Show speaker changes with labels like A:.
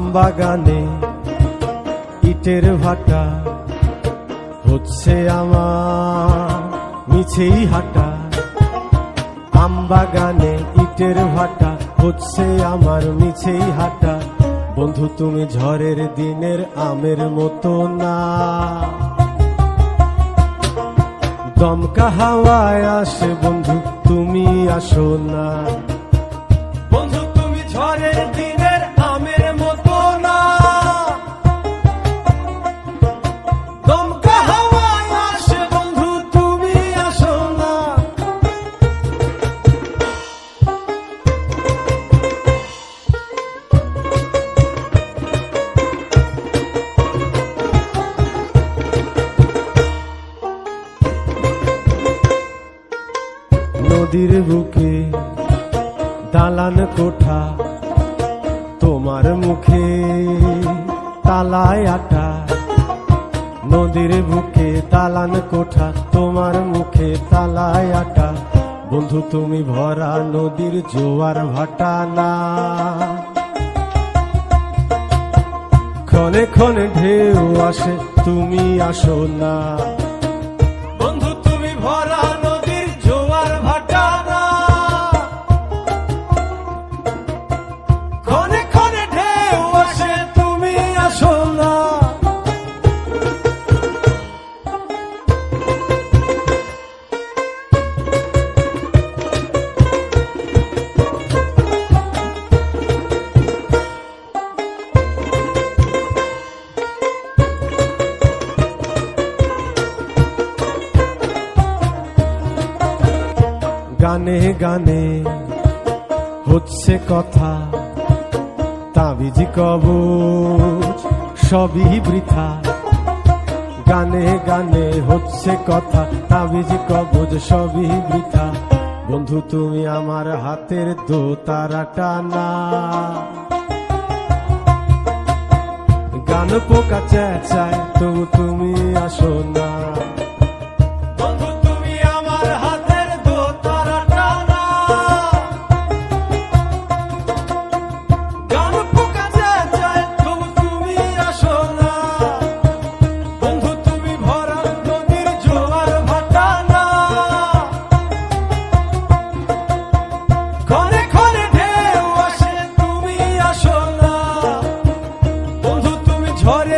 A: আমবাগানে ইটের ভাটা হচ্ছে আমার মিছেই হাঁটা। আমবাগানে ইটের ভাটা হচ্ছে আমার মিছেই হাঁটা। বন্ধু তুমি ঝড়ের দিনের আমের মতো না, দমকা হাওয়ায় আসে বন্ধু তুমি আসো না। বন্ধু তুমি ঝড়ের দিনের আমের মতো না, দমকা হাওয়ায় আসে বন্ধু তুমি আসো না। নদীর বুকে দালান কোঠা, তোমার মুখে তালায় আটা। নদীর বুকে দালান কোঠা, তোমার মুখে তালায় আটা। বন্ধু তুমি ভরা নদীর জোয়ার ভাটা না, ক্ষণে ক্ষণে ঢেউ আসে তুমি আসো না। বন্ধু তুমি ভরা নদীর জোয়ার ভাটা না, ক্ষণে ক্ষণে ঢেউ আসে তুমি আসো না। গানে গানে হচ্ছে কথা, তাবিজ কবচ সবই বৃথা। গানে গানে হচ্ছে কথা, তাবিজ কবচ সবই বৃথা। বন্ধু তুমি আমার হাতের দোতারাটা না, গান পোকা চেঁচায় তবু তুমি আসো না। ঝড়ে